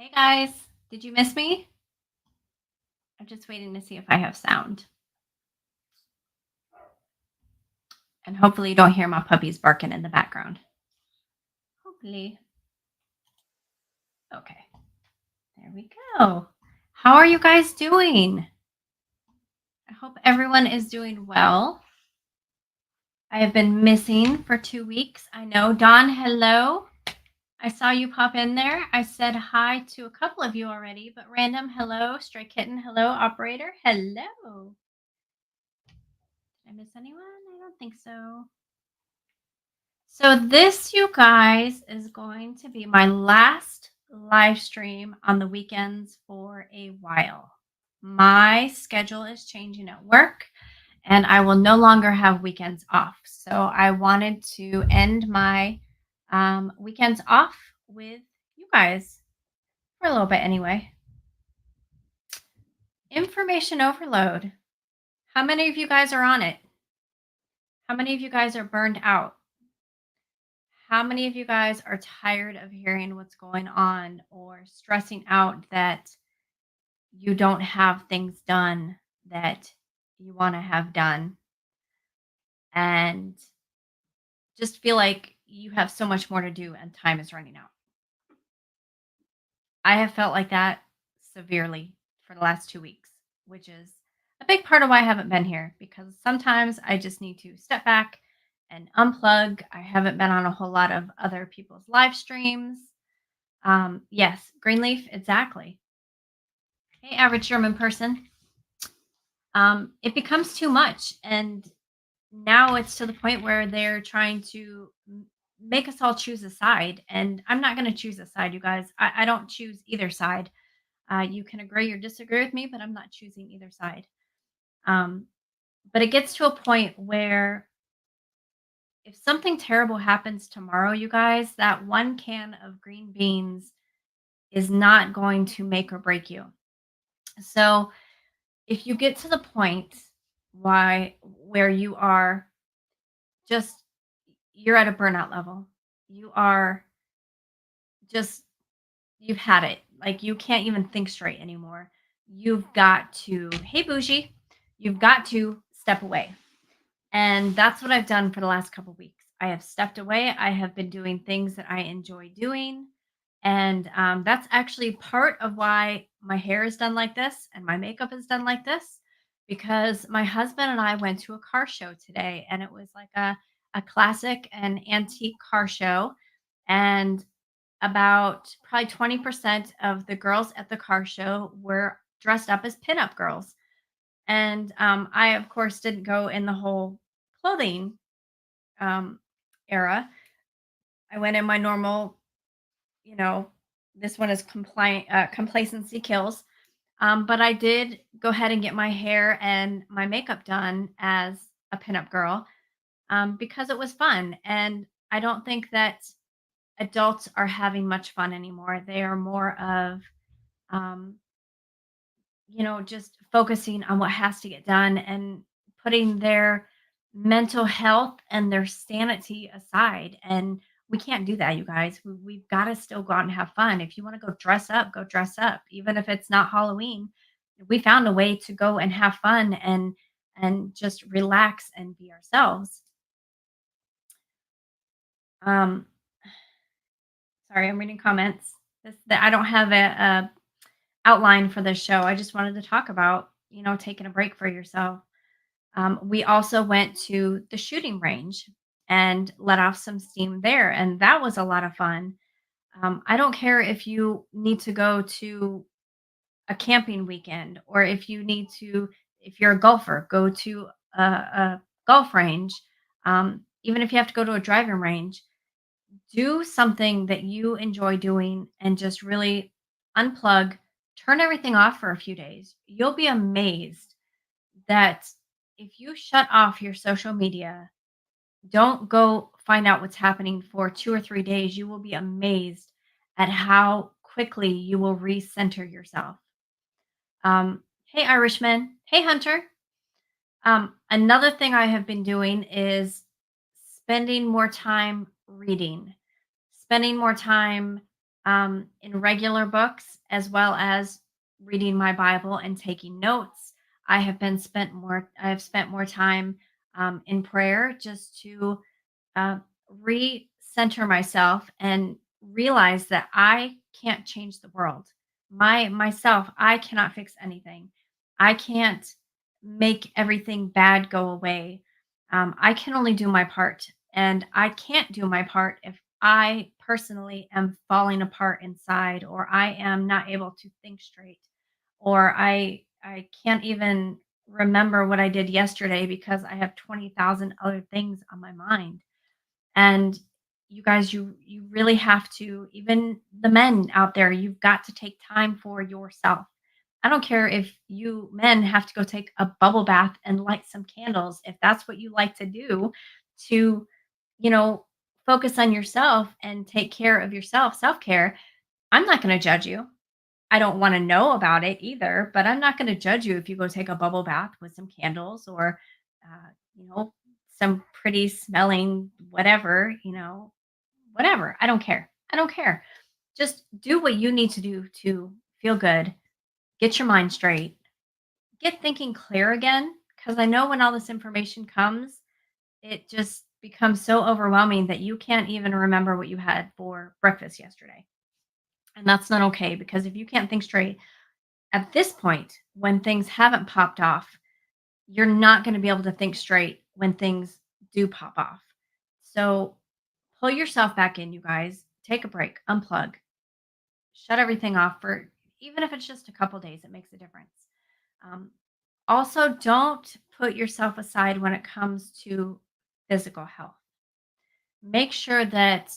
Hey guys, did you miss me? I'm just waiting to see if I have sound. And hopefully you don't hear my puppies barking in the background. Hopefully. Okay, there we go. How are you guys doing? I hope everyone is doing well. I have been missing for 2 weeks. I know. Don, hello. I saw you pop in there. I said hi to a couple of you already, but random, hello. Stray Kitten, hello. Operator, hello. Did I miss anyone? I don't think so. So this, you guys, is going to be my last live stream on the weekends for a while. My schedule is changing at work and I will no longer have weekends off. So I wanted to end my weekends off with you guys for a little bit anyway. Information overload. How many of you guys are on it? How many of you guys are burned out? How many of you guys are tired of hearing what's going on or stressing out that you don't have things done that you want to have done and just feel like you have so much more to do and time is running out? I have felt like that severely for the last 2 weeks, which is a big part of why I haven't been here because sometimes I just need to step back and unplug. I haven't been on a whole lot of other people's live streams. Yes, Greenleaf, exactly. Hey, average German person. It becomes too much, and now it's to the point where they're trying to make us all choose a side, and I'm not going to choose a side, you guys. I don't choose either side. You can agree or disagree with me, but I'm not choosing either side. Um, but it gets to a point where if something terrible happens tomorrow, you guys, that one can of green beans is not going to make or break you. So if you get to the point where you are just you're at a burnout level, you are just you've had it, like you can't even think straight anymore, you've got to, hey bougie, you've got to step away. And that's what I've done for the last couple weeks. I have stepped away. I have been doing things that I enjoy doing. And that's actually part of why my hair is done like this and my makeup is done like this, because my husband and I went to a car show today and it was like a classic and antique car show. And about probably 20% of the girls at the car show were dressed up as pinup girls. And I, of course, didn't go in the whole clothing um, era. I went in my normal, you know, this one is compliant, complacency kills. But I did go ahead and get my hair and my makeup done as a pinup girl because it was fun. And I don't think that adults are having much fun anymore. They are more of, um, just focusing on what has to get done and putting their mental health and their sanity aside. And we can't do that, you guys. We've got to still go out and have fun. If you want to go dress up, go dress up. Even if it's not Halloween, we found a way to go and have fun and just relax and be ourselves. Um, Sorry, I'm reading comments. I don't have a outline for this show. I just wanted to talk about, taking a break for yourself. We also went to the shooting range and let off some steam there, and that was a lot of fun. I don't care if you need to go to a camping weekend or if you're a golfer, go to a golf range. Even if you have to go to a driving range, do something that you enjoy doing and just really unplug, turn everything off for a few days. You'll be amazed that if you shut off your social media, don't go find out what's happening for 2 or 3 days, you will be amazed at how quickly you will recenter yourself. Hey, Irishman. Hey, Hunter. Another thing I have been doing is spending more time reading, spending more time. in regular books as well as reading my Bible and taking notes. I have spent more time in prayer just to uh, recenter myself and realize that I can't change the world. Myself, I cannot fix anything. I can't make everything bad go away. I can only do my part, and I can't do my part if I personally am falling apart inside, or I am not able to think straight, or I can't even remember what I did yesterday because I have 20,000 other things on my mind. And you guys, you really have to, even the men out there, you've got to take time for yourself. I don't care if you men have to go take a bubble bath and light some candles, if that's what you like to do to, you know, focus on yourself and take care of yourself, self-care. I'm not going to judge you. I don't want to know about it either, but I'm not going to judge you if you go take a bubble bath with some candles or, you know, some pretty smelling whatever, whatever. I don't care. I don't care. Just do what you need to do to feel good, get your mind straight, get thinking clear again. Because I know when all this information comes, it just becomes so overwhelming that you can't even remember what you had for breakfast yesterday. And that's not okay because if you can't think straight, at this point, when things haven't popped off, you're not going to be able to think straight when things do pop off. So pull yourself back in, you guys. Take a break, unplug, shut everything off for even if it's just a couple days, it makes a difference. Um, Also, don't put yourself aside when it comes to physical health. Make sure that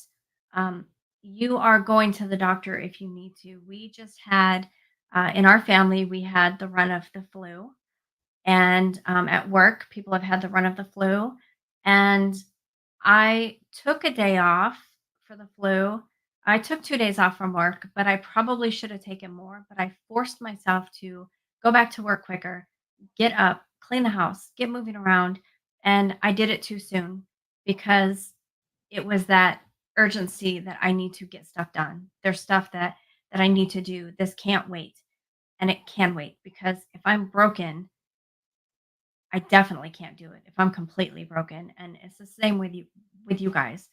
um, you are going to the doctor if you need to. We just had, in our family, we had the run of the flu. And at work, people have had the run of the flu. And I took a day off for the flu. I took 2 days off from work, but I probably should have taken more. But I forced myself to go back to work quicker, get up, clean the house, get moving around. And I did it too soon because it was that urgency that I need to get stuff done. There's stuff that I need to do. This can't wait. And it can wait because if I'm broken, I definitely can't do it if I'm completely broken, and it's the same with you guys.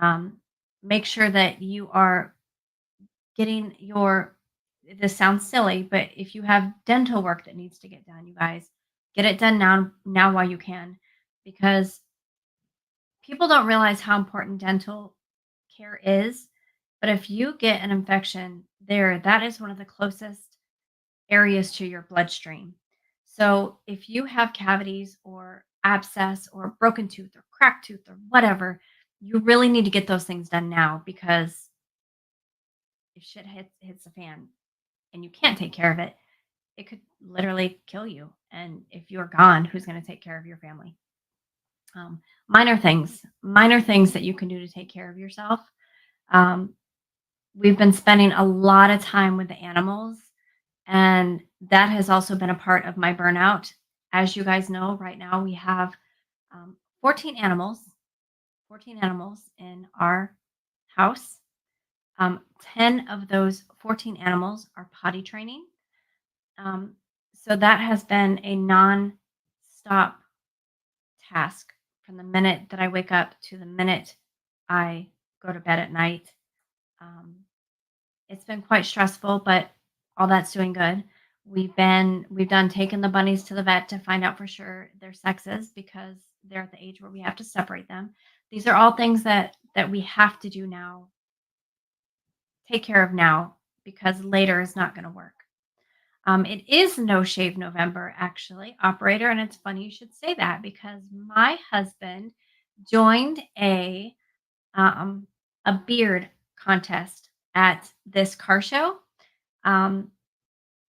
Um, Make sure that you are getting your this sounds silly, but if you have dental work that needs to get done, you guys, get it done now while you can, because people don't realize how important dental care is. But if you get an infection there, that is one of the closest areas to your bloodstream. So if you have cavities or abscess or broken tooth or cracked tooth or whatever, you really need to get those things done now because if shit hits the fan and you can't take care of it, it could literally kill you. And if you're gone, who's going to take care of your family? Minor things that you can do to take care of yourself. Um, we've been spending a lot of time with the animals. And that has also been a part of my burnout. As you guys know, right now we have 14 animals, 14 animals in our house. 10 of those 14 animals are potty training. Um, so that has been a non-stop task from the minute that I wake up to the minute I go to bed at night. Um, It's been quite stressful, but all that's doing good. We've done taken the bunnies to the vet to find out for sure their sexes because they're at the age where we have to separate them. These are all things that we have to do now, take care of now because later is not going to work. It is No Shave November, actually, operator, and it's funny you should say that because my husband joined um, a beard contest at this car show. Um,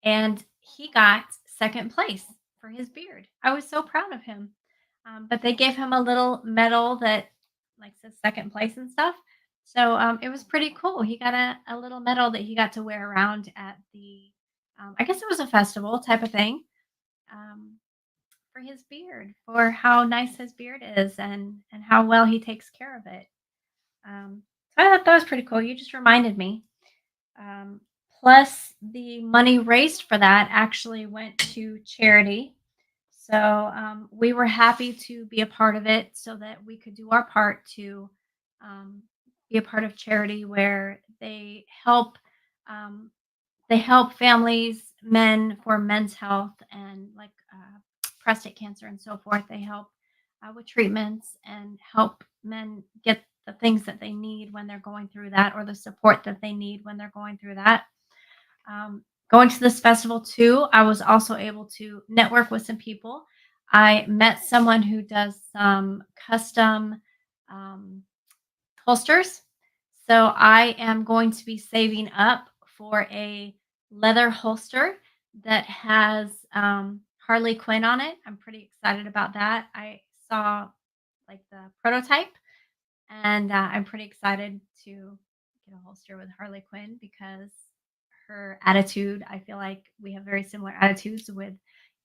and he got second place for his beard. I was so proud of him. But they gave him a little medal that like says second place and stuff. So it was pretty cool. He got a little medal that he got to wear around at I guess it was a festival type of thing um, for his beard, for how nice his beard is and how well he takes care of it. So I thought that was pretty cool. You just reminded me. Um, Plus, the money raised for that actually went to charity. So we were happy to be a part of it so that we could do our part to um, be a part of charity where they help families, men for men's health and like prostate cancer and so forth. They help with treatments and help men get the things that they need when they're going through that, or the support that they need when they're going through that. Going to this festival too, I was also able to network with some people. I met someone who does some custom um, holsters. So I am going to be saving up for a leather holster that has Harley Quinn on it. I'm pretty excited about that. I saw like the prototype, and I'm pretty excited to get a holster with Harley Quinn because her attitude, I feel like we have very similar attitudes with,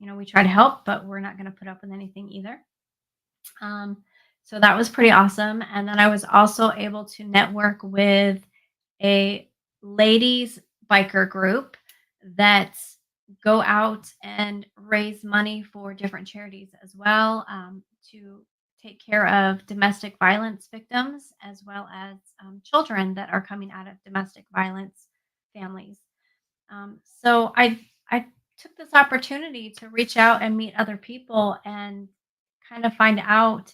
we try to help, but we're not going to put up with anything either. Um, so that was pretty awesome. And then I was also able to network with a ladies biker group that go out and raise money for different charities as well, to take care of domestic violence victims as well as children that are coming out of domestic violence families. So I took this opportunity to reach out and meet other people and kind of find out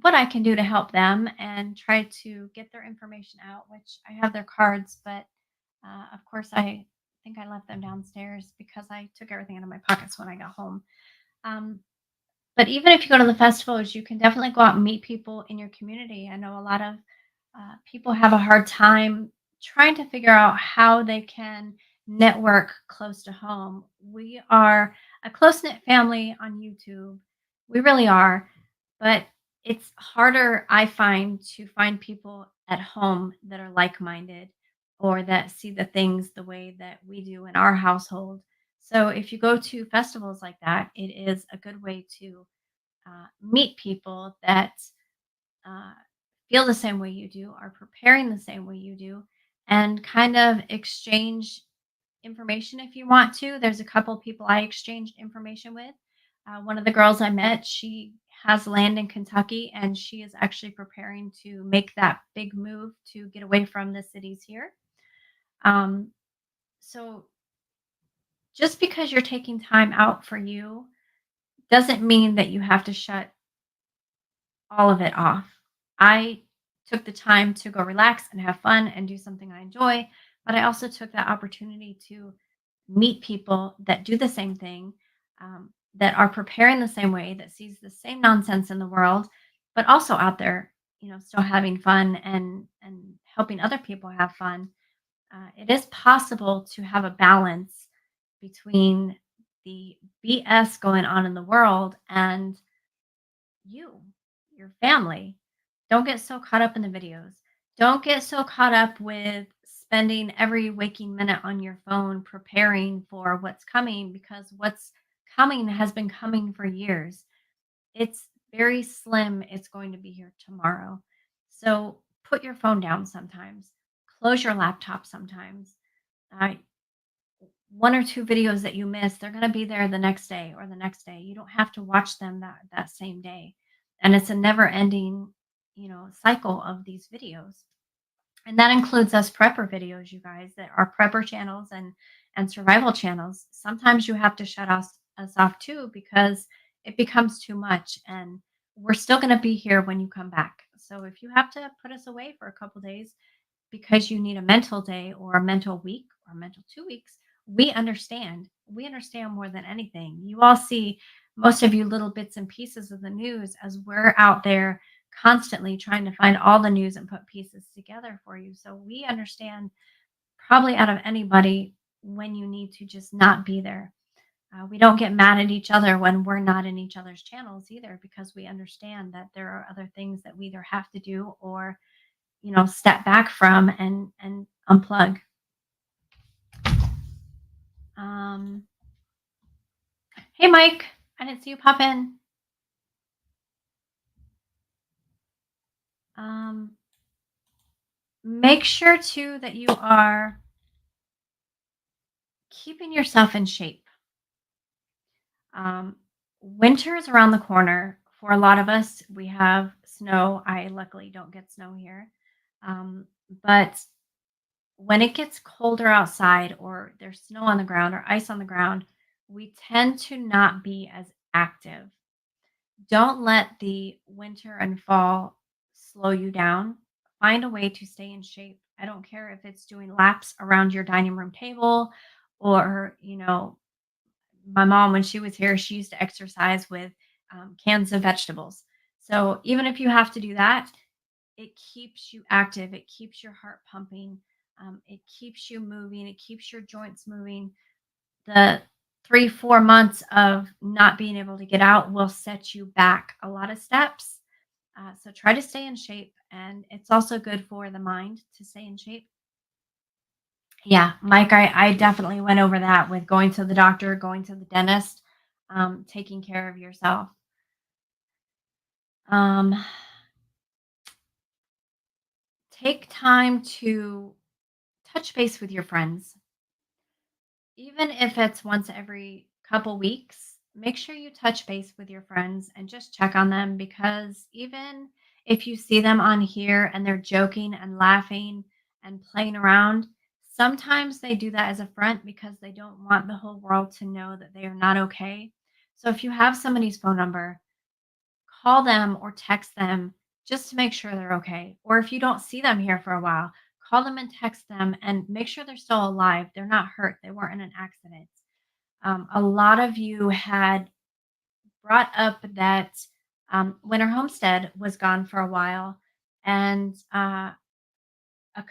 what I can do to help them and try to get their information out. Which I have their cards, but of course I think I left them downstairs because I took everything out of my pockets when I got home. Um, but even if you go to the festivals, you can definitely go out and meet people in your community. I know a lot of people have a hard time trying to figure out how they can network close to home. We are a close knit family on YouTube. We really are. But it's harder, I find, to find people at home that are like minded or that see the things the way that we do in our household. So if you go to festivals like that, it is a good way to meet people that uh, feel the same way you do, are preparing the same way you do, and kind of exchange information if you want to. There's a couple people I exchanged information with. One of the girls I met, she has land in Kentucky and she is actually preparing to make that big move to get away from the cities here. Um, so just because you're taking time out for you doesn't mean that you have to shut all of it off. I took the time to go relax and have fun and do something I enjoy, but I also took that opportunity to meet people that do the same thing, that are preparing the same way, that sees the same nonsense in the world, but also out there, still having fun and helping other people have fun. It is possible to have a balance between the BS going on in the world and you, your family. Don't get so caught up in the videos. Don't get so caught up with spending every waking minute on your phone preparing for what's coming because what's coming has been coming for years. It's very slim it's going to be here tomorrow. So put your phone down sometimes. Close your laptop sometimes. Uh, One or two videos that you miss, they're going to be there the next day or the next day. You don't have to watch them that same day. And it's a never ending, cycle of these videos. And that includes us prepper videos, you guys, that are prepper channels and survival channels. Sometimes you have to shut us off too because it becomes too much and we're still going to be here when you come back. So if you have to put us away for a couple days, because you need a mental day or a mental week or a mental 2 weeks, we understand. We understand more than anything. You all see most of you little bits and pieces of the news as we're out there constantly trying to find all the news and put pieces together for you. So we understand probably out of anybody when you need to just not be there. We don't get mad at each other when we're not in each other's channels either because we understand that there are other things that we either have to do or step back from and unplug. Um, hey, Mike, I didn't see you pop in. Um, Make sure too that you are keeping yourself in shape. Um, Winter is around the corner. For a lot of us, we have snow. I luckily don't get snow here. Um, but when it gets colder outside or there's snow on the ground or ice on the ground, we tend to not be as active. Don't let the winter and fall slow you down. Find a way to stay in shape. I don't care if it's doing laps around your dining room table or, my mom, when she was here, she used to exercise with cans of vegetables. So even if you have to do that, it keeps you active. It keeps your heart pumping. It keeps you moving. It keeps your joints moving. The 3, 4 months of not being able to get out will set you back a lot of steps. So try to stay in shape. And it's also good for the mind to stay in shape. Yeah, Mike, I definitely went over that with going to the doctor, going to the dentist, taking care of yourself. Um, Take time to touch base with your friends. Even if it's once every couple weeks, make sure you touch base with your friends and just check on them because even if you see them on here and they're joking and laughing and playing around, sometimes they do that as a front because they don't want the whole world to know that they are not okay. So if you have somebody's phone number, call them or text them just to make sure they're okay. Or if you don't see them here for a while, call them and text them and make sure they're still alive. They're not hurt. They weren't in an accident. A lot of you had brought up that Winter Homestead was gone for a while, and a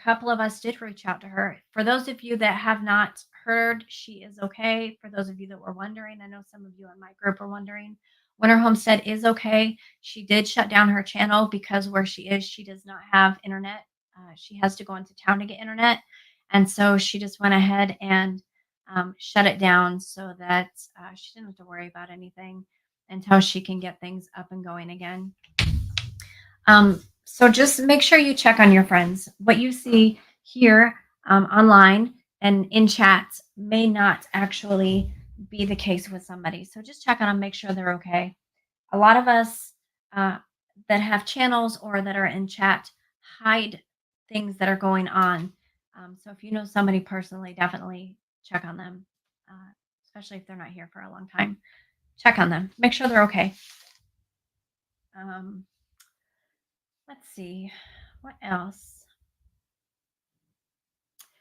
couple of us did reach out to her. For those of you that have not heard, she is okay. For those of you that were wondering, I know some of you in my group are wondering. Winter Homestead is okay. She did shut down her channel because where she is, she does not have internet. She has to go into town to get internet. And so she just went ahead and shut it down so that she didn't have to worry about anything until she can get things up and going again. So just make sure you check on your friends. What you see here online and in chats may not actually be the case with somebody. So just check on them, make sure they're okay. A lot of us uh, that have channels or that are in chat hide things that are going on. So if you know somebody personally, definitely check on them, especially if they're not here for a long time. Check on them, make sure they're okay. Um, let's see, what else?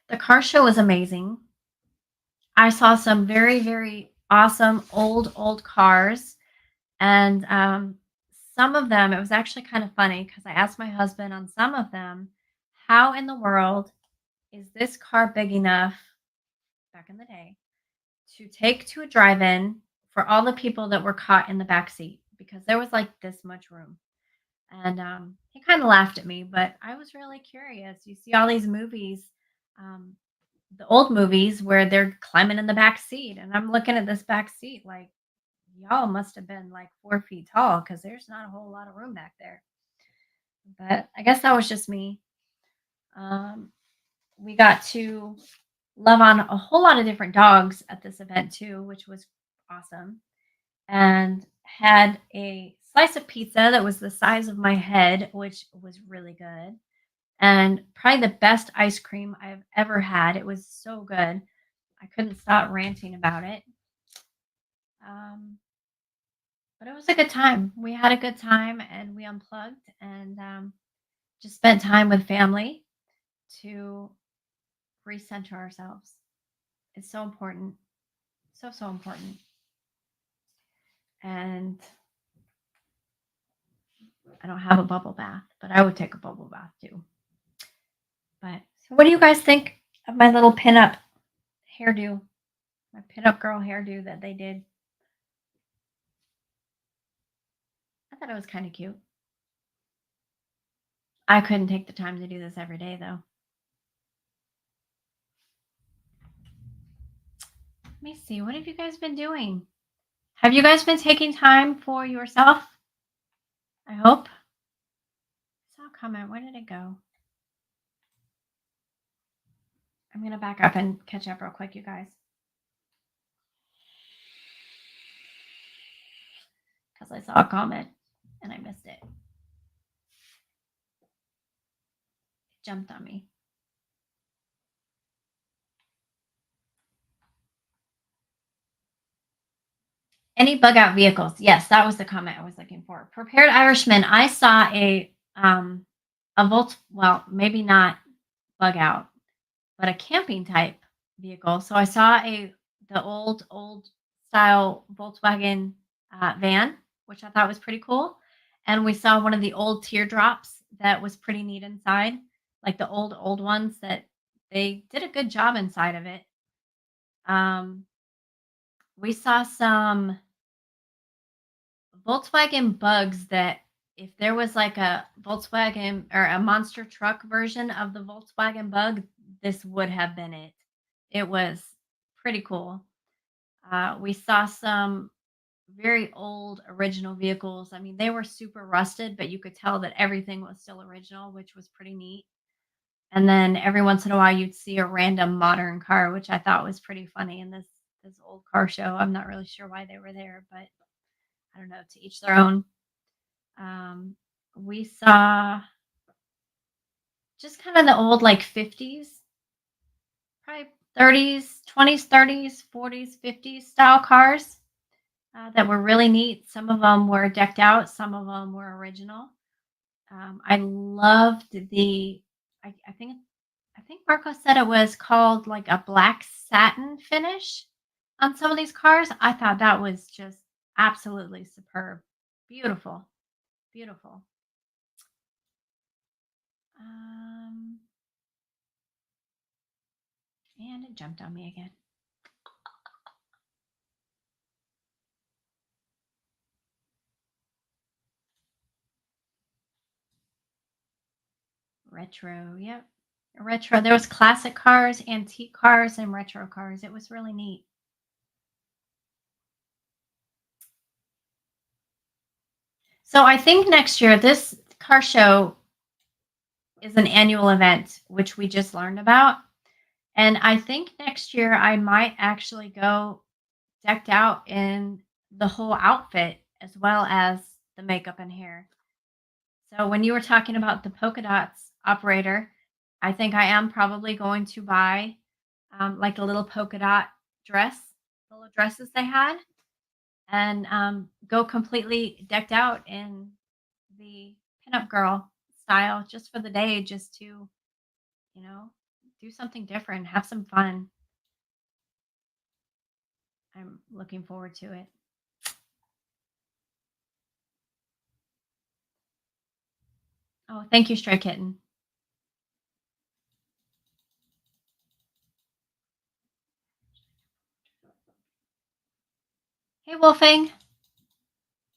The car show was amazing. I saw some very, very awesome old cars. And some of them, it was actually kind of funny because I asked my husband on some of them, how in the world is this car big enough back in the day to take to a drive in for all the people that were caught in the back seat? Because there was like this much room. And he kind of laughed at me, but I was really curious. You see all these movies. The old movies where they're climbing in the back seat, and I'm looking at this back seat like, y'all must have been like 4 feet tall because there's not a whole lot of room back there. But I guess that was just me. Um, we got to love on a whole lot of different dogs at this event too, which was awesome. And had a slice of pizza that was the size of my head, which was really good. And probably the best ice cream I've ever had. It was so good. I couldn't stop ranting about it. Um, but it was a good time. We had a good time and we unplugged and just spent time with family to recenter ourselves. It's so important. So, so important. And I don't have a bubble bath, but I would take a bubble bath too. But so what do you guys think of my little pinup hairdo? My pinup girl hairdo that they did. I thought it was kind of cute. I couldn't take the time to do this every day though. Let me see. What have you guys been doing? Have you guys been taking time for yourself? I hope. I saw a comment. Where did it go? I'm gonna back up and catch up real quick, you guys, because I saw a comment and I missed it. It jumped on me. Any bug out vehicles? Yes, that was the comment I was looking for. Prepared Irishman. I saw a Volt. Well, maybe not bug out, but a camping type vehicle. So I saw the old style Volkswagen van, which I thought was pretty cool, and we saw one of the old teardrops that was pretty neat inside, like the old ones that they did a good job inside of it. Um, we saw some Volkswagen Bugs that if there was like a Volkswagen or a monster truck version of the Volkswagen Bug, this would have been it. It was pretty cool. We saw some very old original vehicles. I mean, they were super rusted, but you could tell that everything was still original, which was pretty neat. And then every once in a while, you'd see a random modern car, which I thought was pretty funny in this old car show. I'm not really sure why they were there, but I don't know. To each their own. Um, we saw just kind of the old like 50s, probably 30s, 20s, 30s, 40s, 50s style cars that were really neat. Some of them were decked out, some of them were original. I loved I think Marco said it was called like a black satin finish on some of these cars. I thought that was just absolutely superb. Beautiful, beautiful. Um, and it jumped on me again. Retro, yep. Retro. There was classic cars, antique cars, and retro cars. It was really neat. So I think next year this car show is an annual event, which we just learned about. And I think next year I might actually go decked out in the whole outfit as well as the makeup and hair. So when you were talking about the polka dots operator, I think I am probably going to buy like a little polka dot dress, the little dresses they had, and go completely decked out in the pinup girl style just for the day, just to, do something different, have some fun. I'm looking forward to it. Oh, thank you, Stray Kitten. Hey, Wolfing.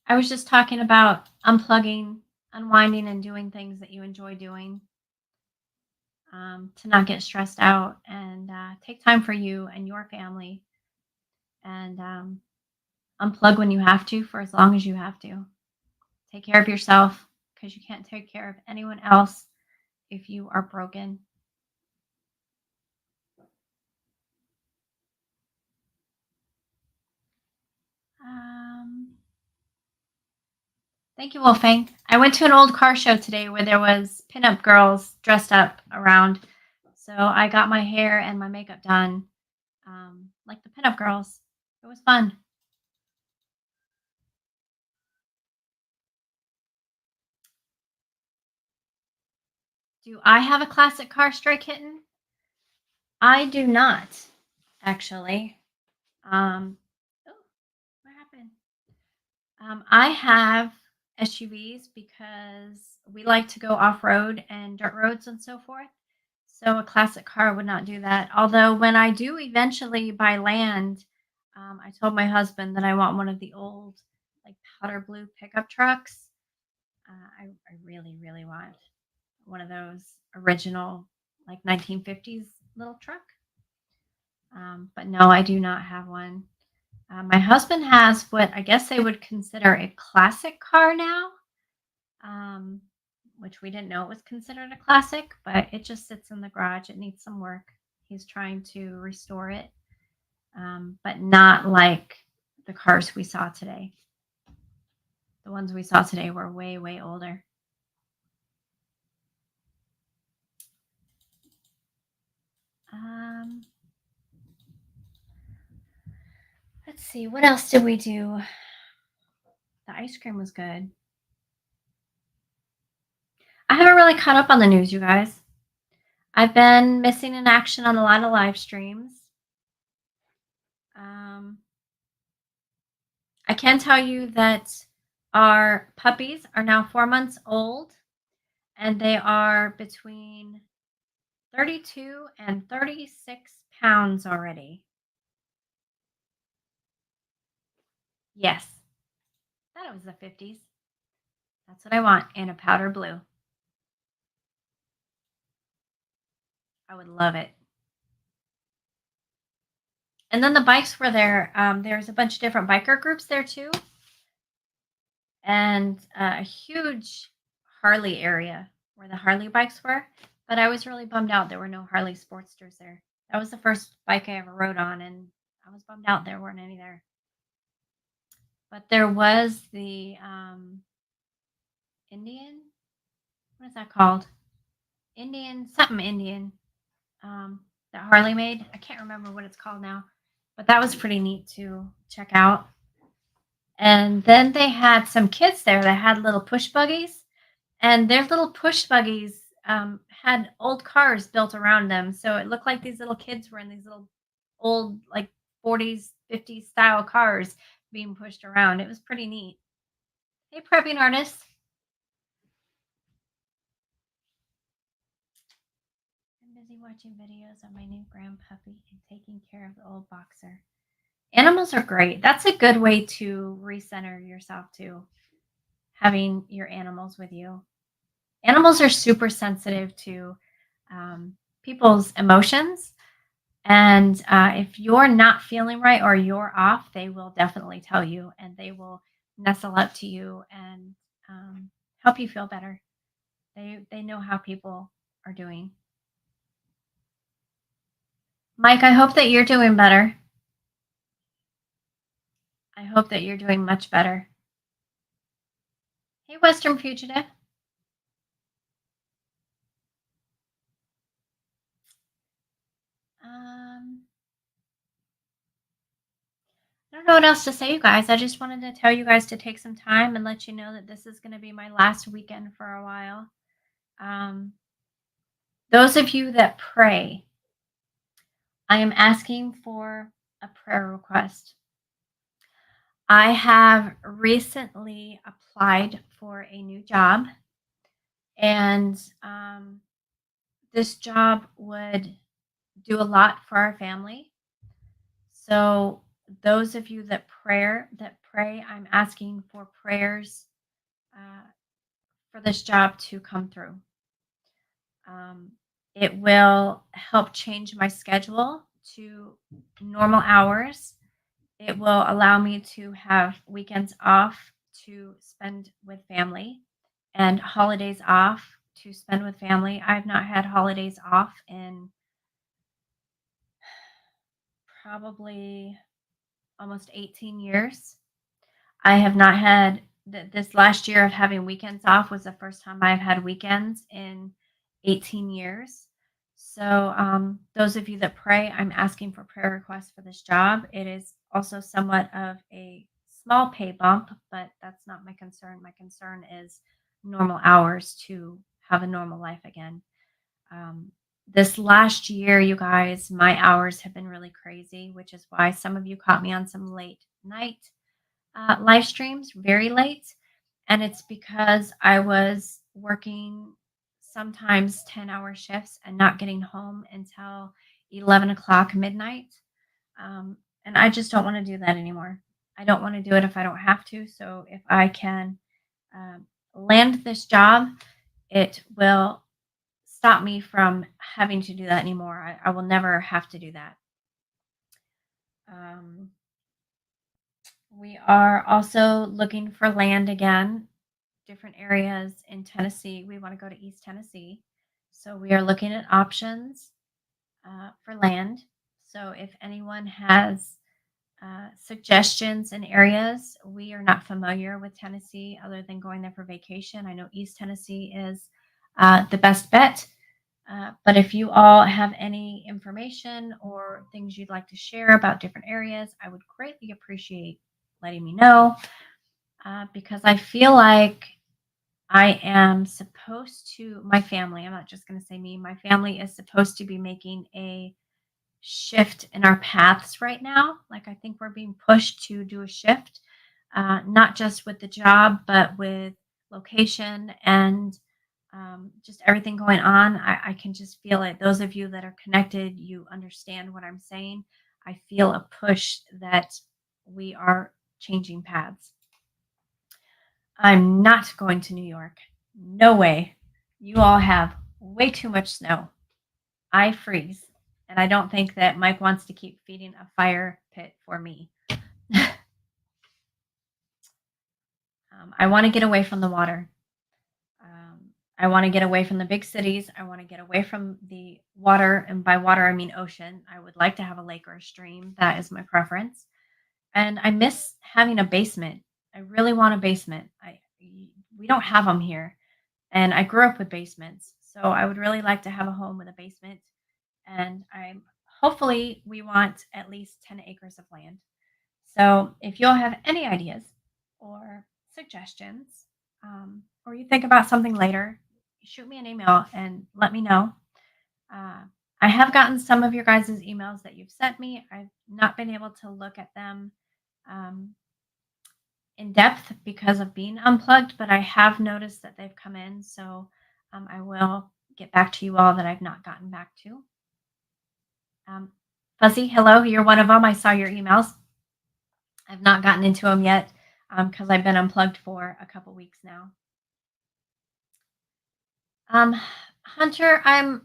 I was just talking about unplugging, unwinding, and doing things that you enjoy doing to not get stressed out and take time for you and your family and unplug when you have to for as long as you have to. Take care of yourself because you can't take care of anyone else if you are broken. Um, Thank you, Wolfang. I went to an old car show today where there was pinup girls dressed up around. So I got my hair and my makeup done like the pinup girls. It was fun. Do I have a classic car, Stray Kitten? I do not, actually. Oh, what happened? I have SUVs because we like to go off road and dirt roads and so forth. So a classic car would not do that. Although when I do eventually buy land, I told my husband that I want one of the old, like powder blue pickup trucks. I really, really want one of those original, like 1950s little truck. But no, I do not have one. My husband has what I guess they would consider a classic car now, um, which we didn't know it was considered a classic, but it just sits in the garage. It needs some work. He's trying to restore it, but not like the cars we saw today. The ones we saw today were way, way older. Um, let's see, what else did we do? The ice cream was good. I haven't really caught up on the news, you guys. I've been missing in action on a lot of live streams. Um, I can tell you that our puppies are now 4 months old and they are between 32 and 36 pounds already. Yes, thought it was the 50s. That's what I want in a powder blue. I would love it. And then the bikes were there. There's a bunch of different biker groups there too, and a huge Harley area where the Harley bikes were. But I was really bummed out there were no Harley Sportsters there. That was the first bike I ever rode on, and I was bummed out there weren't any there. But there was the Indian. What is that called? Indian something Indian that Harley made. I can't remember what it's called now, but that was pretty neat to check out. And then they had some kids there that had little push buggies, and their little push buggies had old cars built around them. So it looked like these little kids were in these little old, like 40s, 50s style cars being pushed around. It was pretty neat. Hey, prepping artists. I'm busy watching videos of my new grand puppy and taking care of the old boxer. Animals are great. That's a good way to recenter yourself too, having your animals with you. Animals are super sensitive to people's emotions. And if you're not feeling right or you're off, they will definitely tell you and they will nestle up to you and help you feel better. They know how people are doing. Mike, I hope that you're doing better. I hope that you're doing much better. Hey, Western Fugitive. Um, I don't know what else to say, you guys. I just wanted to tell you guys to take some time and let you know that this is going to be my last weekend for a while. Um, those of you that pray, I am asking for a prayer request. I have recently applied for a new job, and this job would do a lot for our family. So, those of you that pray, I'm asking for prayers uh, for this job to come through. Um, it will help change my schedule to normal hours. It will allow me to have weekends off to spend with family and holidays off to spend with family. I've not had holidays off in probably almost 18 years. I have not had this last year of having weekends off was the first time I've had weekends in 18 years. So, those of you that pray, I'm asking for prayer requests for this job. It is also somewhat of a small pay bump, but that's not my concern. My concern is normal hours to have a normal life again. Um, this last year, you guys, my hours have been really crazy, which is why some of you caught me on some late night live streams very late. And it's because I was working sometimes 10-hour shifts and not getting home until 11 o'clock midnight. And I just don't want to do that anymore. I don't want to do it if I don't have to. So if I can land this job, it will stop me from having to do that anymore. I will never have to do that. Um, we are also looking for land again, different areas in Tennessee. We want to go to East Tennessee. So we are looking at options. for land. So if anyone has suggestions and areas, we are not familiar with Tennessee other than going there for vacation. I know East Tennessee is the best bet. But if you all have any information or things you'd like to share about different areas, I would greatly appreciate letting me know because I feel like I am supposed to, my family, I'm not just going to say me, my family is supposed to be making a shift in our paths right now. Like, I think we're being pushed to do a shift, not just with the job, but with location and just everything going on. I can just feel it. Those of you that are connected, you understand what I'm saying. I feel a push that we are changing paths. I'm not going to New York. No way. You all have way too much snow. I freeze. And I don't think that Mike wants to keep feeding a fire pit for me. I want to get away from the water. I want to get away from the big cities. I want to get away from the water. And by water, I mean ocean. I would like to have a lake or a stream. That is my preference. And I miss having a basement. I really want a basement. We don't have them here. And I grew up with basements. So I would really like to have a home with a basement. And I'm hopefully we want at least 10 acres of land. So if you all have any ideas or suggestions, or you think about something later, shoot me an email and let me know. Uh, I have gotten some of your guys' emails that you've sent me. I've not been able to look at them um, in depth because of being unplugged, but I have noticed that they've come in. So I will get back to you all that I've not gotten back to. Um, Fuzzy, hello, you're one of them. I saw your emails. I've not gotten into them yet because I've been unplugged for a couple weeks now. Um, Hunter, I'm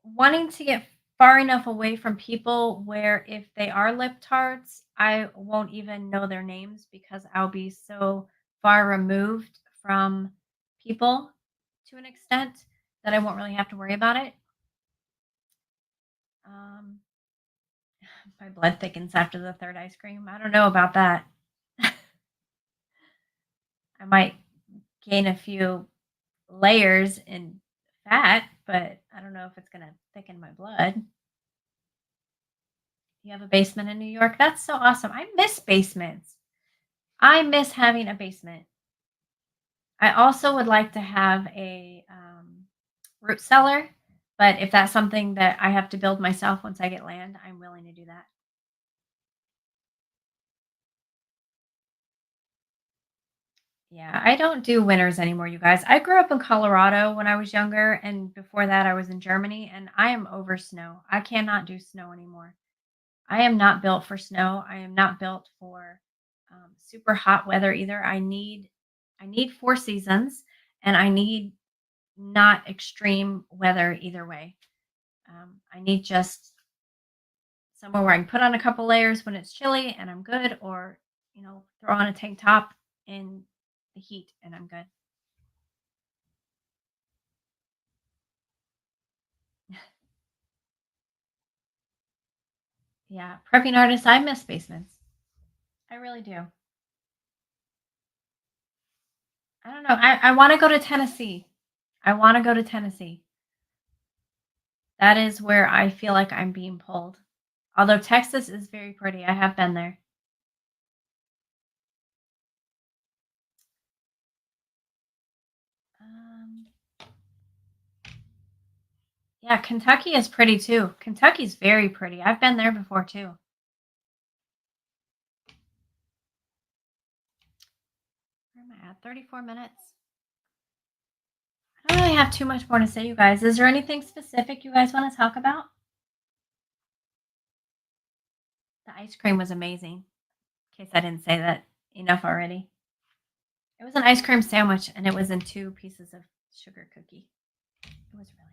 wanting to get far enough away from people where if they are liptards, I won't even know their names because I'll be so far removed from people to an extent that I won't really have to worry about it. Um, my blood thickens after the third ice cream. I don't know about that. I might gain a few layers in fat, but I don't know if it's gonna thicken my blood. You have a basement in New York? That's so awesome. I miss basements. I miss having a basement. I also would like to have a root cellar, but if that's something that I have to build myself once I get land, I'm willing to do that. Yeah, I don't do winters anymore, you guys. I grew up in Colorado when I was younger, and before that, I was in Germany, and I am over snow. I cannot do snow anymore. I am not built for snow. I am not built for super hot weather either. I need four seasons, and I need not extreme weather either way. I need just somewhere where I can put on a couple layers when it's chilly and I'm good, or throw on a tank top in the heat and I'm good. Yeah, prepping artists, I miss basements. I really do. I don't know. I want to go to Tennessee. I want to go to Tennessee. That is where I feel like I'm being pulled. Although Texas is very pretty. I have been there. Um, yeah, Kentucky is pretty too. Kentucky's very pretty. I've been there before too. Where am I at? 34 minutes. I don't really have too much more to say, you guys. Is there anything specific you guys want to talk about? The ice cream was amazing. In case I didn't say that enough already. It was an ice cream sandwich and it was in two pieces of sugar cookie. It was really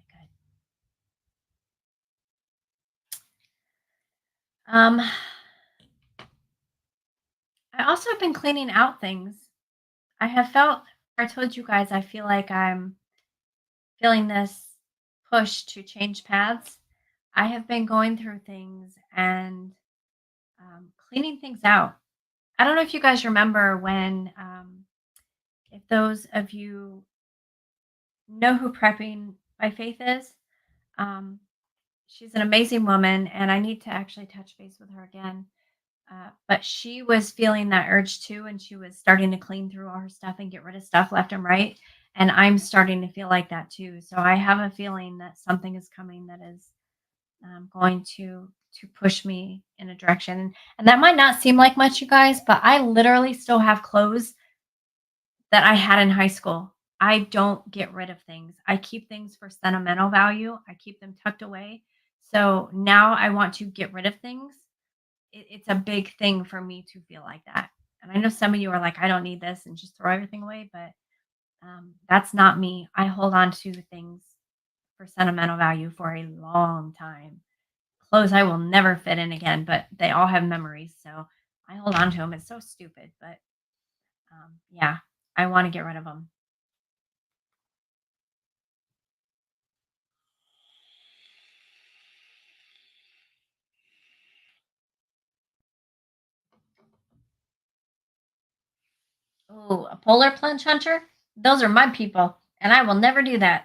good. Um, I also have been cleaning out things. I have felt, I told you guys, I feel like I'm feeling this push to change paths. I have been going through things and cleaning things out. I don't know if you guys remember when, if those of you know who Prepping by Faith is. Um, she's an amazing woman, and I need to actually touch base with her again. But she was feeling that urge too, and she was starting to clean through all her stuff and get rid of stuff left and right. And I'm starting to feel like that too. So I have a feeling that something is coming that is going to push me in a direction. And that might not seem like much, you guys, but I literally still have clothes that I had in high school. I don't get rid of things. I keep things for sentimental value. I keep them tucked away. So now I want to get rid of things. It's a big thing for me to feel like that. And I know some of you are like, I don't need this and just throw everything away, but that's not me. I hold on to things for sentimental value for a long time. Clothes I will never fit in again, but they all have memories. So I hold on to them. It's so stupid, but yeah, I want to get rid of them. Oh, a polar plunge hunter? Those are my people, and I will never do that.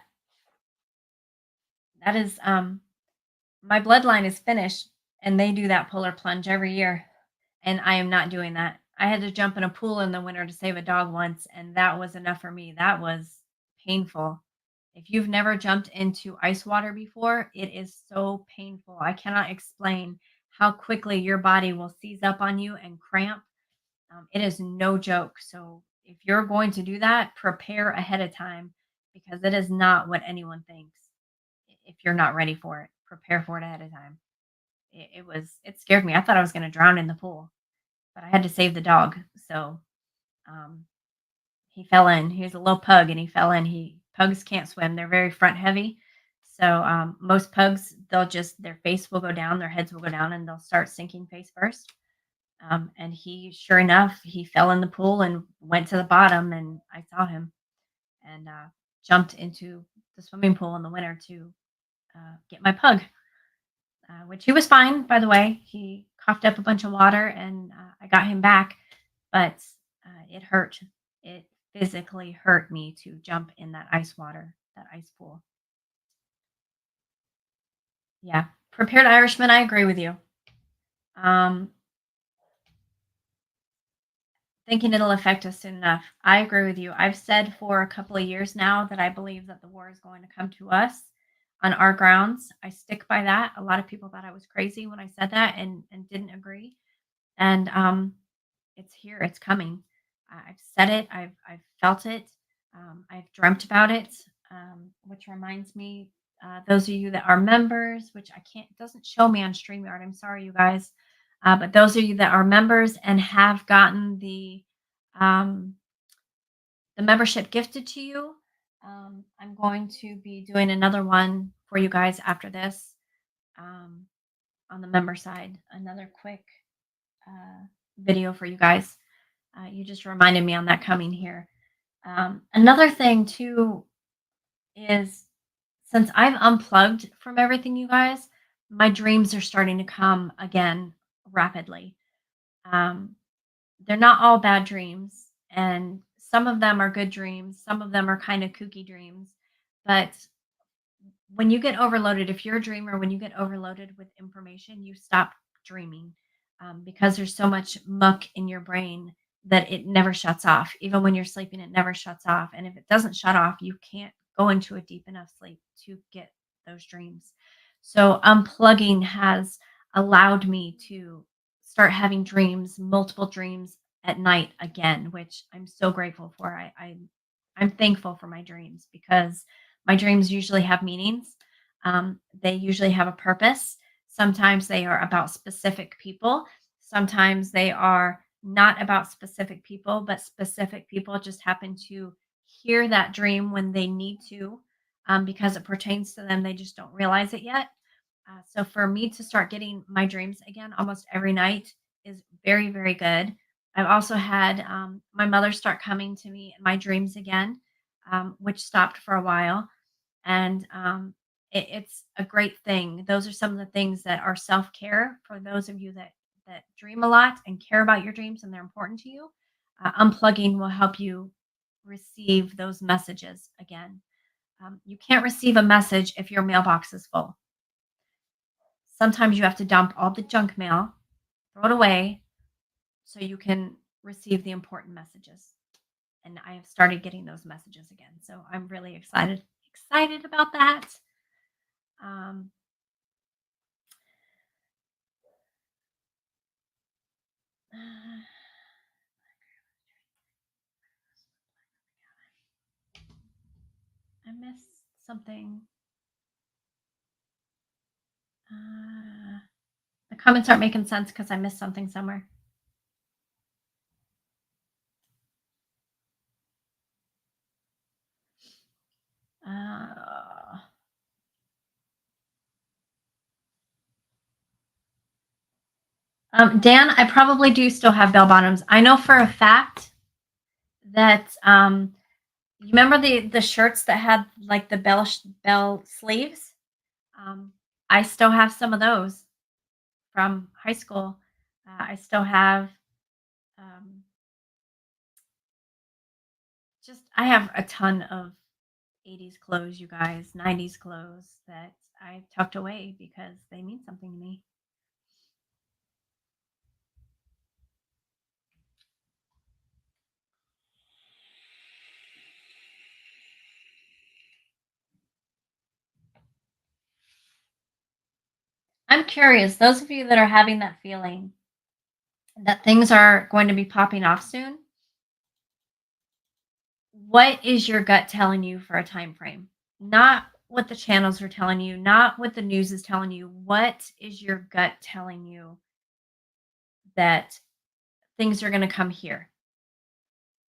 That is my bloodline is Finnish and they do that polar plunge every year and I am not doing that. I had to jump in a pool in the winter to save a dog once and that was enough for me. That was painful. If you've never jumped into ice water before, it is so painful. I cannot explain how quickly your body will seize up on you and cramp. It is no joke. So if you're going to do that, prepare ahead of time because it is not what anyone thinks. If you're not ready for it, prepare for it ahead of time. It scared me. I thought I was going to drown in the pool, but I had to save the dog. So um, he fell in. He was a little pug, and he fell in. He Pugs can't swim. They're very front heavy. So most pugs, they'll just their face will go down, their heads will go down, and they'll start sinking face first. And he, sure enough, he fell in the pool and went to the bottom, and I saw him and jumped into the swimming pool in the winter to get my pug, which he was fine, by the way. He coughed up a bunch of water and I got him back, but it hurt. It physically hurt me to jump in that ice water, that ice pool. Yeah. Prepared Irishman, I agree with you. Um, Thinking it'll affect us soon enough. I agree with you. I've said for a couple of years now that I believe that the war is going to come to us on our grounds. I stick by that. A lot of people thought I was crazy when I said that and didn't agree. And it's here, it's coming. I've said it, I've felt it, I've dreamt about it, which reminds me, those of you that are members, which I can't, it doesn't show me on StreamYard. I'm sorry, you guys. But those of you that are members and have gotten um, the membership gifted to you, I'm going to be doing another one for you guys after this um, on the member side. Another quick uh, video for you guys. You just reminded me on that coming here. Another thing too is since I've unplugged from everything, you guys, my dreams are starting to come again rapidly. Um, they're not all bad dreams, and some of them are good dreams. Some of them are kind of kooky dreams, but when you get overloaded, if you're a dreamer, when you get overloaded with information, you stop dreaming because there's so much muck in your brain that it never shuts off. Even when you're sleeping, it never shuts off. And if it doesn't shut off, you can't go into a deep enough sleep to get those dreams. So unplugging has allowed me to start having dreams, multiple dreams at night again, which I'm so grateful for. I'm thankful for my dreams because my dreams usually have meanings. They usually have a purpose. Sometimes they are about specific people. Sometimes they are not about specific people, but specific people just happen to hear that dream when they need to because it pertains to them. They just don't realize it yet. So for me to start getting my dreams again almost every night is very, very good. I've also had my mother start coming to me in my dreams again, which stopped for a while. And It's a great thing. Those are some of the things that are self-care for those of you that dream a lot and care about your dreams and they're important to you. Unplugging will help you receive those messages again. You can't receive a message if your mailbox is full. Sometimes you have to dump all the junk mail, throw it away, so you can receive the important messages. And I have started getting those messages again. So I'm really excited about that. Um, I missed something. Uh, the comments aren't making sense because I missed something somewhere. Uh, Dan, I probably do still have bell bottoms. I know for a fact that you remember the shirts that had like the bell sleeves. Um, I still have some of those from high school. I still have um, I have a ton of 80s clothes, you guys, 90s clothes that I tucked away because they mean something to me. I'm curious, those of you that are having that feeling that things are going to be popping off soon, what is your gut telling you for a time frame? Not what the channels are telling you, not what the news is telling you. What is your gut telling you that things are going to come here?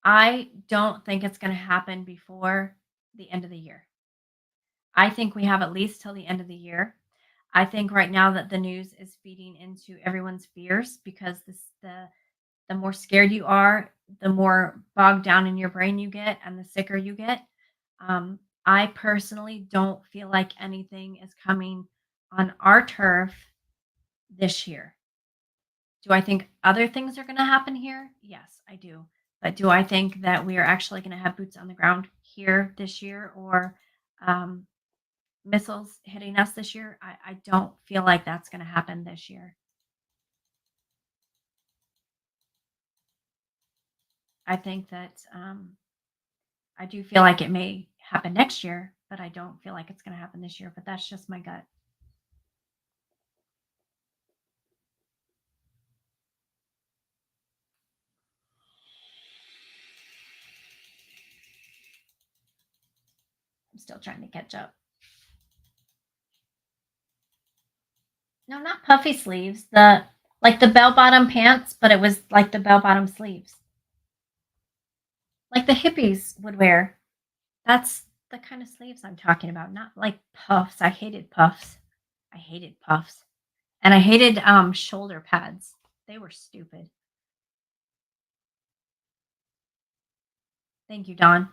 I don't think it's going to happen before the end of the year. I think we have at least till the end of the year. I think right now that the news is feeding into everyone's fears because the more scared you are, the more bogged down in your brain you get and the sicker you get. I personally don't feel like anything is coming on our turf this year. Do I think other things are going to happen here? Yes, I do. But do I think that we are actually going to have boots on the ground here this year or um, missiles hitting us this year? I don't feel like that's going to happen this year. I think that I do feel like it may happen next year, but I don't feel like it's going to happen this year. But that's just my gut. I'm still trying to catch up. No, not puffy sleeves. The like the bell bottom pants, but it was like the bell bottom sleeves, like the hippies would wear. That's the kind of sleeves I'm talking about, not like puffs. I hated puffs. I hated puffs. And I hated shoulder pads. They were stupid. Thank you, Don.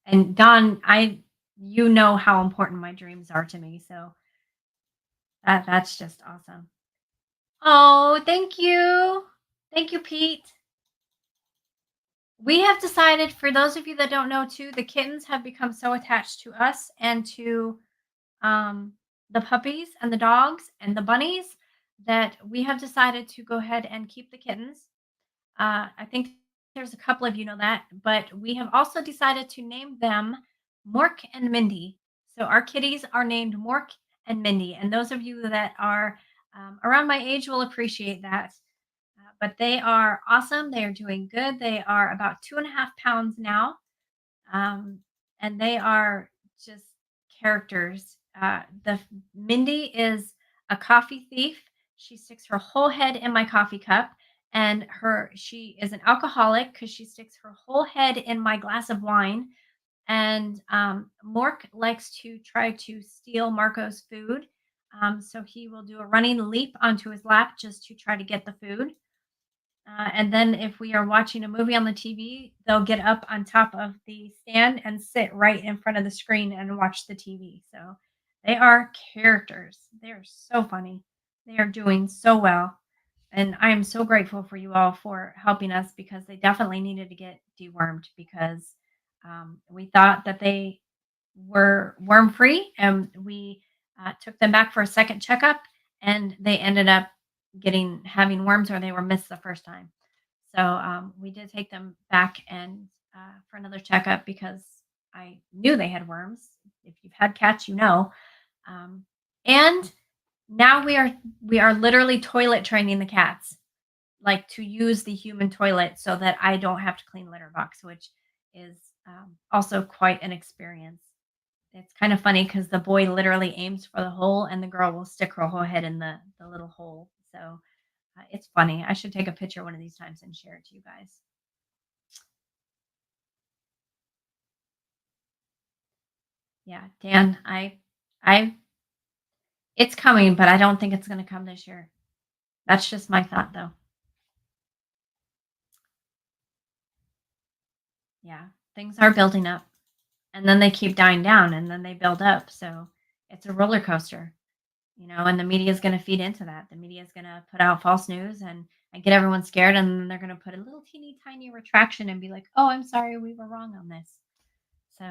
And Don, I you know how important my dreams are to me, so that's just awesome. Oh, thank you. Thank you, Pete. We have decided, for those of you that don't know too, the kittens have become so attached to us and to um, the puppies and the dogs and the bunnies that we have decided to go ahead and keep the kittens. I think there's a couple of you know that, but we have also decided to name them Mork and Mindy. So our kitties are named Mork and Mindy, and those of you that are around my age will appreciate that. But they are awesome. They are doing good. They are about 2.5 pounds now, um, and they are just characters. The Mindy is a coffee thief. She sticks her whole head in my coffee cup, and her she is an alcoholic because she sticks her whole head in my glass of wine. And Mork likes to try to steal Marco's food, so he will do a running leap onto his lap just to try to get the food. And then if we are watching a movie on the TV, they'll get up on top of the stand and sit right in front of the screen and watch the TV. So They are characters. They are so funny. They are doing so well. And I am so grateful for you all for helping us because they definitely needed to get dewormed because we thought that they were worm free, and we took them back for a second checkup, and they ended up getting having worms or they were missed the first time. So we did take them back and for another checkup because I knew they had worms. If you've had cats, you know. Um, and now we are literally toilet training the cats, like to use the human toilet so that I don't have to clean litter box, which is also quite an experience. It's kind of funny because the boy literally aims for the hole and the girl will stick her whole head in the little hole. So it's funny. I should take a picture one of these times and share it to you guys. Yeah, Dan, I, it's coming, but I don't think it's going to come this year. That's just my thought, though. Yeah, things are building up, and then they keep dying down, and then they build up. So it's a roller coaster, and the media is going to feed into that. The media is going to put out false news and get everyone scared, and then they're going to put a little teeny tiny retraction and be like, "Oh, I'm sorry, we were wrong on this." So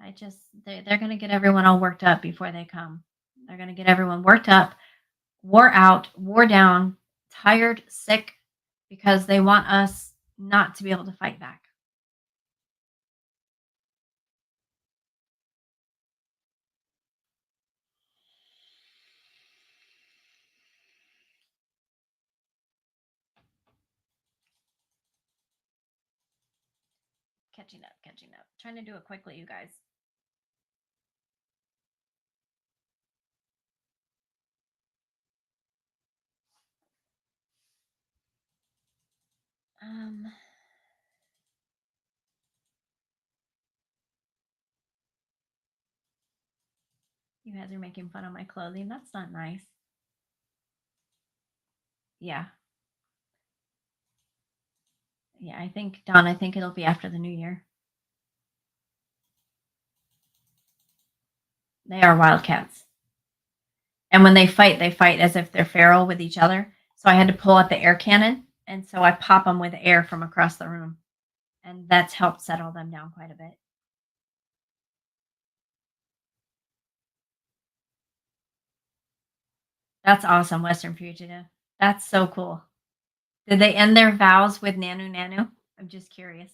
I just, they're going to get everyone all worked up before they come. They're going to get everyone worked up, wore out, wore down, tired, sick, because they want us not to be able to fight back. Catching up, catching up. Trying to do it quickly, you guys. Um, you guys are making fun of my clothing. That's not nice. Yeah, yeah. I think Don. I think it'll be after the new year. They are wildcats, and when they fight as if they're feral with each other. So I had to pull out the air cannon, and so I pop them with air from across the room, and that's helped settle them down quite a bit. That's awesome, Western Fugitive. That's so cool. Did they end their vows with Nanu Nanu? I'm just curious.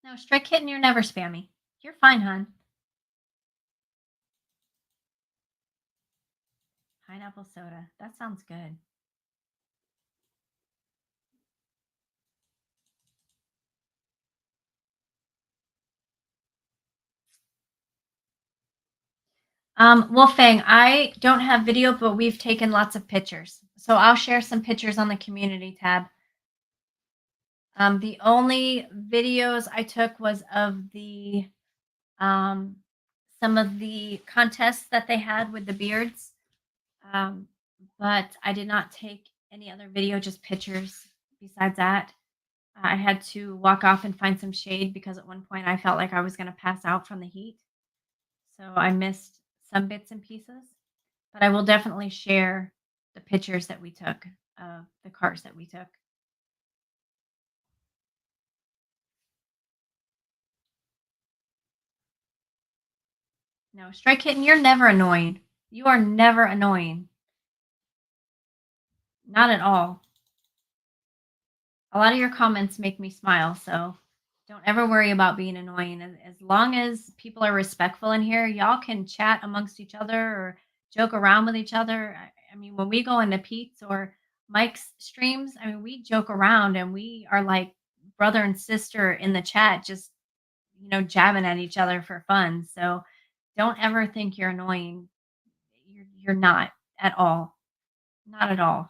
No, Stray Kitten, you're never spammy. You're fine, hon. Pineapple soda. That sounds good. Wolfgang, I don't have video, but we've taken lots of pictures. So I'll share some pictures on the community tab. The only videos I took was of the um, some of the contests that they had with the beards. Um, but I did not take any other video, just pictures. Besides that, I had to walk off and find some shade because at one point I felt like I was going to pass out from the heat. So I missed some bits and pieces, but I will definitely share the pictures that we took of the cars that we took. No, Stray Kitten, you're never annoying. You are never annoying. Not at all. A lot of your comments make me smile, so don't ever worry about being annoying. As long as people are respectful in here, y'all can chat amongst each other or joke around with each other. I mean, when we go into Pete's or Mike's streams, I mean, we joke around and we are like brother and sister in the chat, just jabbing at each other for fun. So don't ever think you're annoying. You're not at all. Not at all.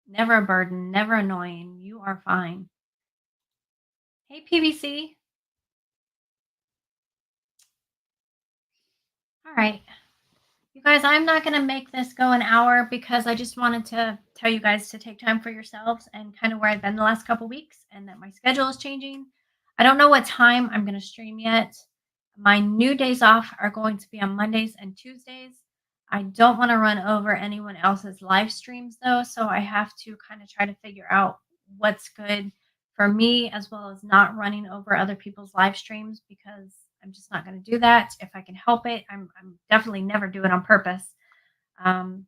Never a burden, never annoying. You are fine. Hey, PBC. All right. You guys, I'm not going to make this go an hour because I just wanted to tell you guys to take time for yourselves and kind of where I've been the last couple weeks and that my schedule is changing. I don't know what time I'm going to stream yet. My new days off are going to be on Mondays and Tuesdays. I don't want to run over anyone else's live streams though, so I have to kind of try to figure out what's good for me as well as not running over other people's live streams because I'm just not going to do that if I can help it. I'm definitely never do it on purpose. Um,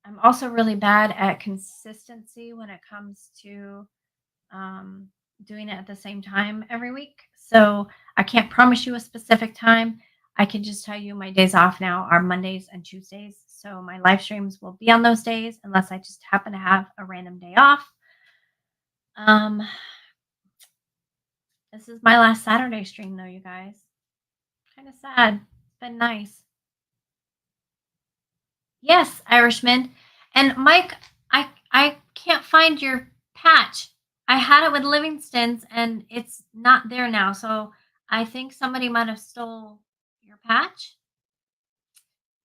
I'm also really bad at consistency when it comes to um, doing it at the same time every week. So I can't promise you a specific time. I can just tell you my days off now are Mondays and Tuesdays. So my live streams will be on those days unless I just happen to have a random day off. Um, this is my last Saturday stream though, you guys. Kind of sad. It's been nice. Yes, Irishman. And Mike, I can't find your patch. I had it with Livingston's and it's not there now. So I think somebody might have stole your patch.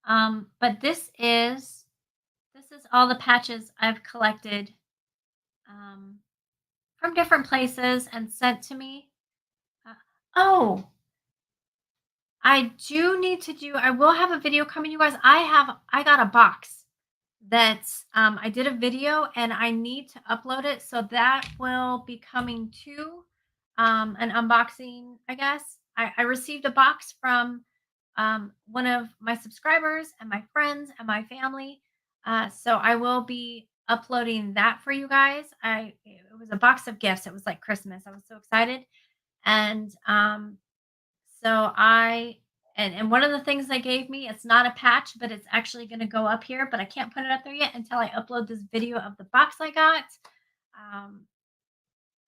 But this is all the patches I've collected um, from different places and sent to me. Uh, oh, I do need to do. I will have a video coming, you guys. I got a box that I did a video and I need to upload it. So that will be coming to an unboxing, I guess. I received a box from one of my subscribers and my friends and my family. So I will be uploading that for you guys. It was a box of gifts. It was like Christmas. I was so excited. And so and one of the things they gave me, it's not a patch, but it's actually going to go up here, but I can't put it up there yet until I upload this video of the box I got. Um,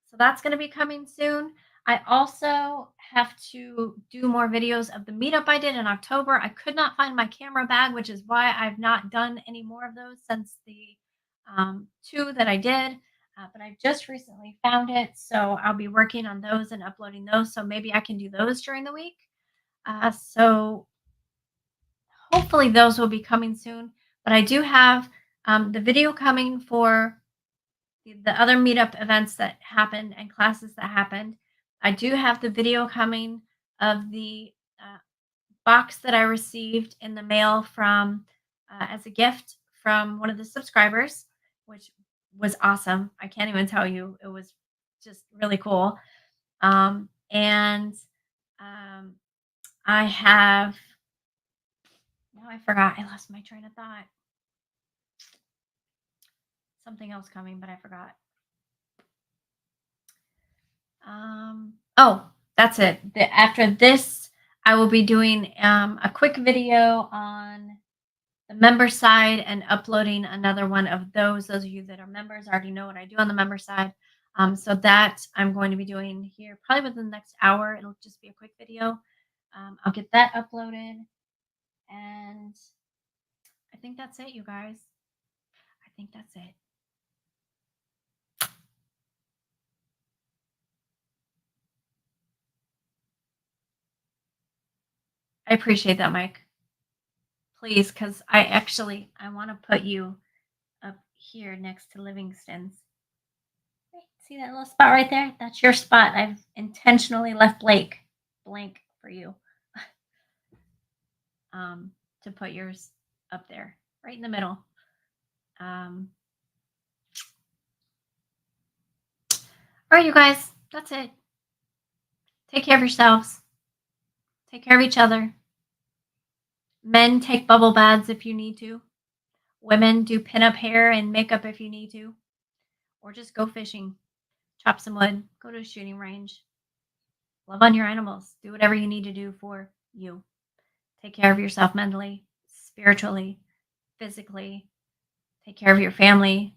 so that's going to be coming soon. I also have to do more videos of the meetup I did in October. I could not find my camera bag, which is why I've not done any more of those since the two that I did. But I just recently found it. So I'll be working on those and uploading those. So maybe I can do those during the week. So hopefully those will be coming soon. But I do have the video coming for the other meetup events that happened and classes that happened. I do have the video coming of the box that I received in the mail from as a gift from one of the subscribers, which was awesome. I can't even tell you. It was just really cool. And um, I have now I forgot. I lost my train of thought. Something else coming, but I forgot. Oh, that's it. After this, I will be doing a quick video on the member side and uploading another one of those. Those of you that are members already know what I do on the member side. So that I'm going to be doing here probably within the next hour. It'll just be a quick video. I'll get that uploaded. And I think that's it, you guys. I think that's it. I appreciate that, Mike. Please, because I want to put you up here next to Livingston's. See that little spot right there? That's your spot. I've intentionally left blank for you um, to put yours up there, right in the middle. Um, all right, you guys, that's it. Take care of yourselves. Take care of each other. Men, take bubble baths if you need to. Women, do pinup hair and makeup if you need to. Or just go fishing, chop some wood, go to a shooting range. Love on your animals. Do whatever you need to do for you. Take care of yourself mentally, spiritually, physically. Take care of your family.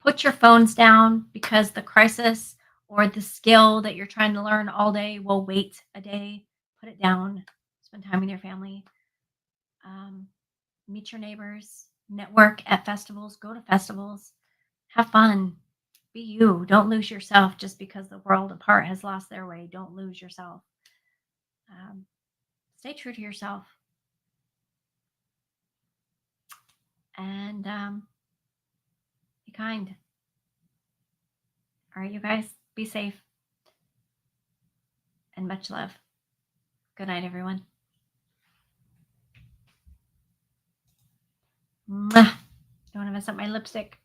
Put your phones down because the crisis or the skill that you're trying to learn all day will wait a day. Put it down. Spend time with your family. Meet your neighbors. Network at festivals. Go to festivals. Have fun. Be you. Don't lose yourself just because the world apart has lost their way. Don't lose yourself. Stay true to yourself. And be kind. All right, you guys, be safe. and much love. Good night, everyone. Mwah. Don't want to mess up my lipstick.